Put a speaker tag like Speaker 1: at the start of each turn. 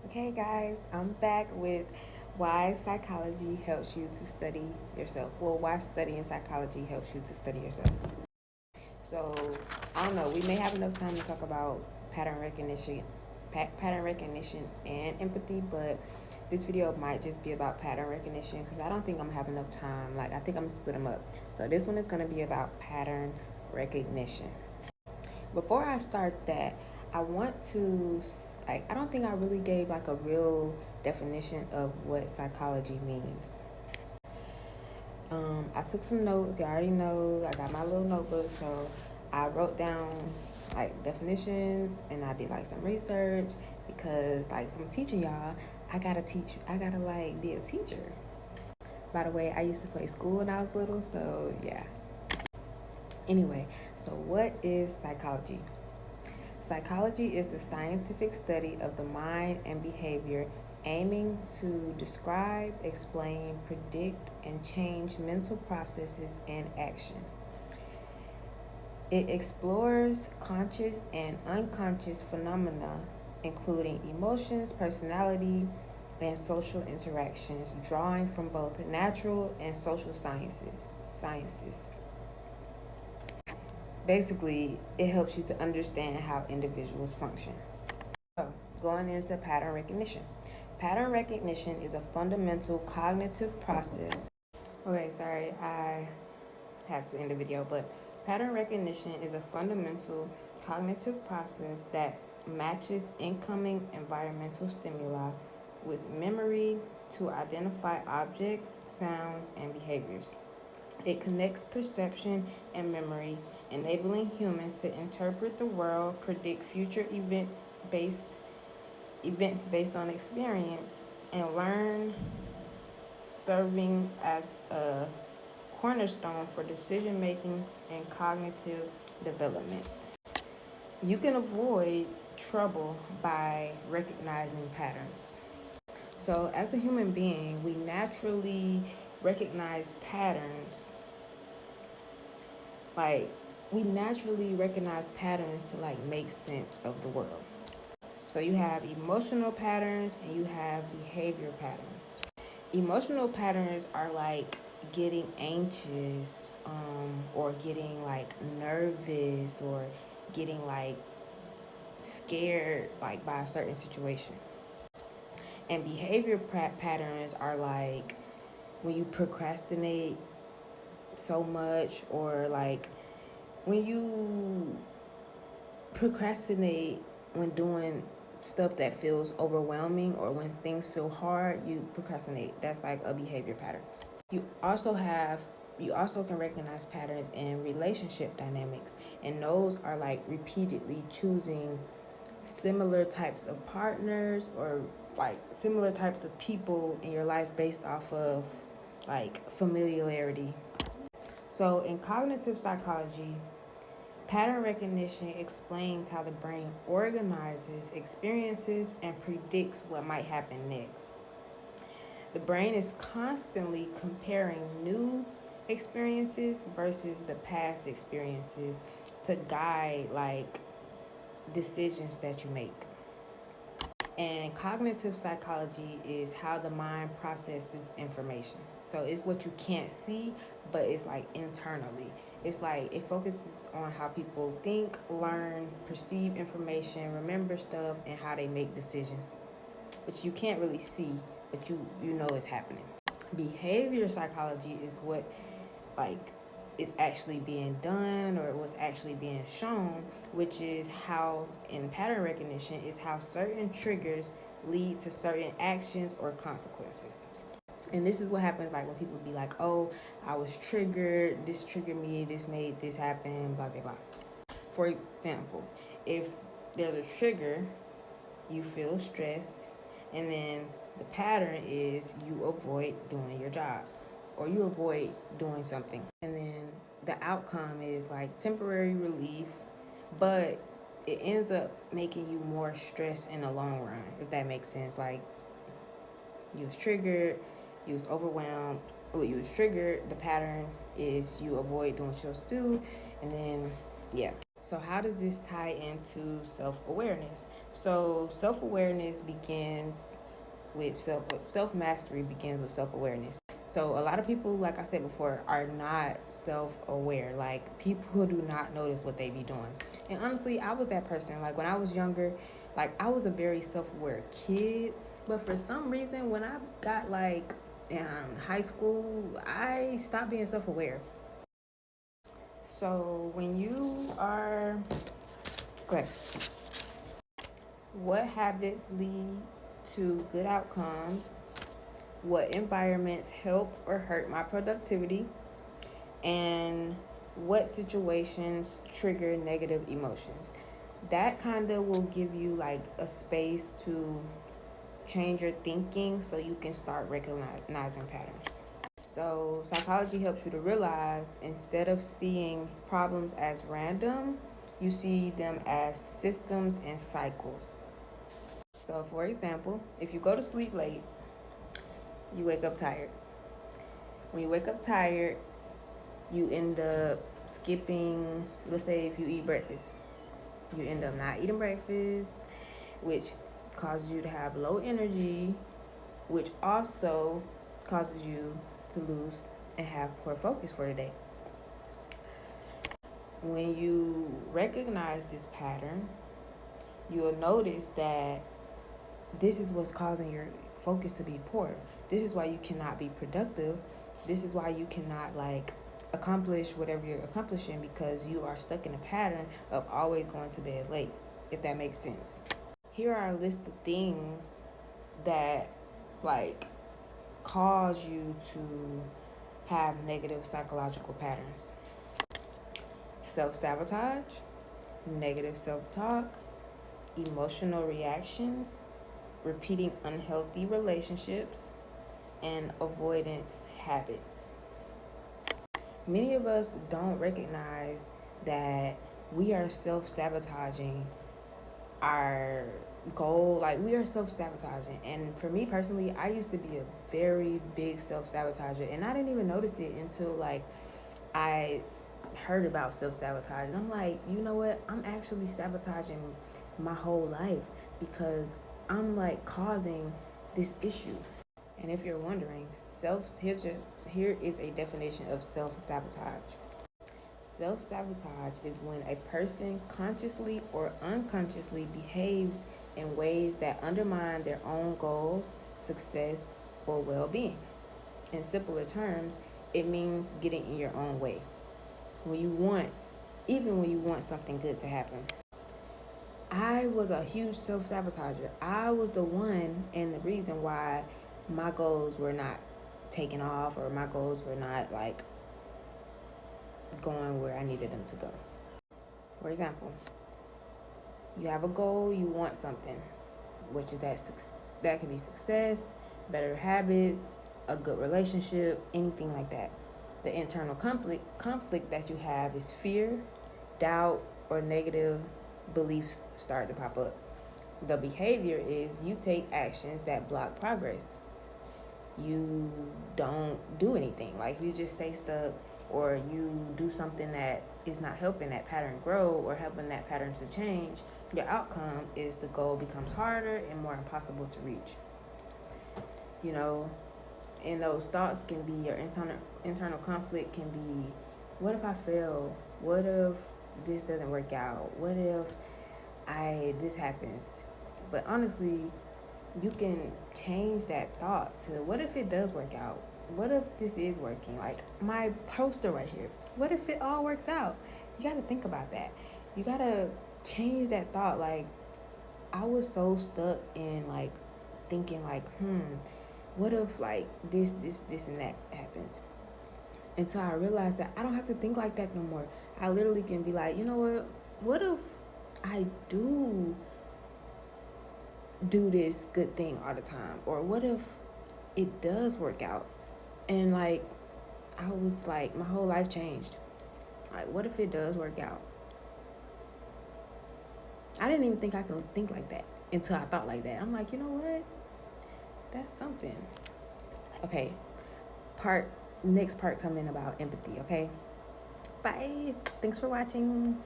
Speaker 1: Okay, guys, I'm back with why psychology helps you to study yourself. Well, why studying psychology helps you to study yourself. So, I don't know. We may have enough time to talk about pattern recognition, and empathy, but this video might just be about pattern recognition because I don't think I'm gonna have enough time. Like, I think I'm gonna split them up. So, this one is gonna be about pattern recognition. Before I start that, I want to I don't think I really gave like a real definition of what psychology means. I took some notes. You already know I got my little notebook, so I wrote down like definitions and I did like some research because like from teaching y'all, I gotta teach. I gotta like be a teacher. By the way, I used to play school when I was little, so yeah. Anyway, so what is psychology? Psychology is the scientific study of the mind and behavior aiming to describe, explain, predict, and change mental processes and action. It explores conscious and unconscious phenomena, including emotions, personality, and social interactions, drawing from both natural and social sciences. Basically, it helps you to understand how individuals function. So, going into pattern recognition. Pattern recognition is a fundamental cognitive process. Okay, sorry, I had to end the video, but pattern recognition is a fundamental cognitive process that matches incoming environmental stimuli with memory to identify objects, sounds, and behaviors. It connects perception and memory, enabling humans to interpret the world, predict future events based on experience, and learn, serving as a cornerstone for decision making and cognitive development. You can avoid trouble by recognizing patterns. So, as a human being, we naturally recognize patterns. Like, we naturally recognize patterns to like make sense of the world. So, you have emotional patterns and you have behavior patterns. Emotional patterns are like getting anxious, or getting like nervous, or getting like scared like by a certain situation. And behavior patterns are like when you procrastinate so much, or like when you procrastinate when doing stuff that feels overwhelming, or when things feel hard, you procrastinate. That's like a behavior pattern. You also have you also can recognize patterns in relationship dynamics, and those are like repeatedly choosing similar types of partners, or like similar types of people in your life based off of like familiarity. So in cognitive psychology, pattern recognition explains how the brain organizes experiences and predicts what might happen next. The brain is constantly comparing new experiences versus the past experiences to guide like decisions that you make. And cognitive psychology is how the mind processes information. So it's what you can't see, but it's like internally. It's like it focuses on how people think, learn, perceive information, remember stuff, and how they make decisions, which you can't really see, but you know it's happening. Behavior psychology is what like is actually being done, or what's actually being shown, which is how in pattern recognition is how certain triggers lead to certain actions or consequences. And this is what happens like when people be like, oh, I was triggered, this triggered me, this made this happen, blah blah blah. For example, if there's a trigger, you feel stressed, and then the pattern is you avoid doing your job, or you avoid doing something, and then the outcome is like temporary relief, but it ends up making you more stressed in the long run, if that makes sense. Like, you was triggered, you was overwhelmed, well, you was triggered, the pattern is you avoid doing what you're supposed to do, and then yeah. So how does this tie into self-awareness? So self-awareness begins with self-mastery begins with self-awareness. So a lot of people, like I said before, are not self-aware. Like, people do not notice what they be doing. And honestly, I was that person. Like, when I was younger, like, I was a very self-aware kid, but for some reason when I got like in high school, I stopped being self-aware. So when you are okay, what habits lead to good outcomes? What environments help or hurt my productivity? And what situations trigger negative emotions? That kind of will give you like a space to change your thinking so you can start recognizing patterns. So, psychology helps you to realize instead of seeing problems as random, you see them as systems and cycles. So, for example, if you go to sleep late, you wake up tired. When you wake up tired, you end up skipping, let's say if you eat breakfast, you end up not eating breakfast, which causes you to have low energy, which also causes you to lose and have poor focus for the day. When you recognize this pattern, you'll notice that this is what's causing your focus to be poor. This is why you cannot be productive. This is why you cannot like accomplish whatever you're accomplishing, because you are stuck in a pattern of always going to bed late, if that makes sense. Here are a list of things that like cause you to have negative psychological patterns: self-sabotage, negative self-talk, emotional reactions, repeating unhealthy relationships, and avoidance habits. Many of us don't recognize that we are self-sabotaging our goal. Like, we are self-sabotaging. And for me personally, I used to be a very big self-sabotager, and I didn't even notice it until like I heard about self-sabotage. And I'm like, you know what, I'm actually sabotaging my whole life because I'm like causing this issue. And if you're wondering, here is a definition of self-sabotage. Self-sabotage is when a person consciously or unconsciously behaves in ways that undermine their own goals, success, or well-being. In simpler terms, it means getting in your own way. Even when you want something good to happen. I was a huge self-sabotager. I was the one and the reason why my goals were not taking off, or my goals were not like going where I needed them to go. For example, you have a goal, you want something, which is that can be success, better habits, a good relationship, anything like that. The internal conflict that you have is fear, doubt, or negative beliefs start to pop up. The behavior is you take actions that block progress. You don't do anything. Like, you just stay stuck, or you do something that is not helping that pattern grow or helping that pattern to change. Your outcome is the goal becomes harder and more impossible to reach. You know, and those thoughts can be your internal conflict can be, what if I fail? What if this doesn't work out? What if this happens? But honestly, you can change that thought to, what if it does work out? What if this is working? Like my poster right here. What if it all works out? You got to think about that. You got to change that thought. Like, I was so stuck in like thinking like, what if like this and that happens? Until I realized that I don't have to think like that no more. I literally can be like, you know what if I do this good thing all the time? Or what if it does work out? And like, I was like, my whole life changed. Like, what if it does work out? I didn't even think I could think like that until I thought like that. I'm like, you know what? That's something. Okay, next part coming about empathy, okay? Bye. Thanks for watching.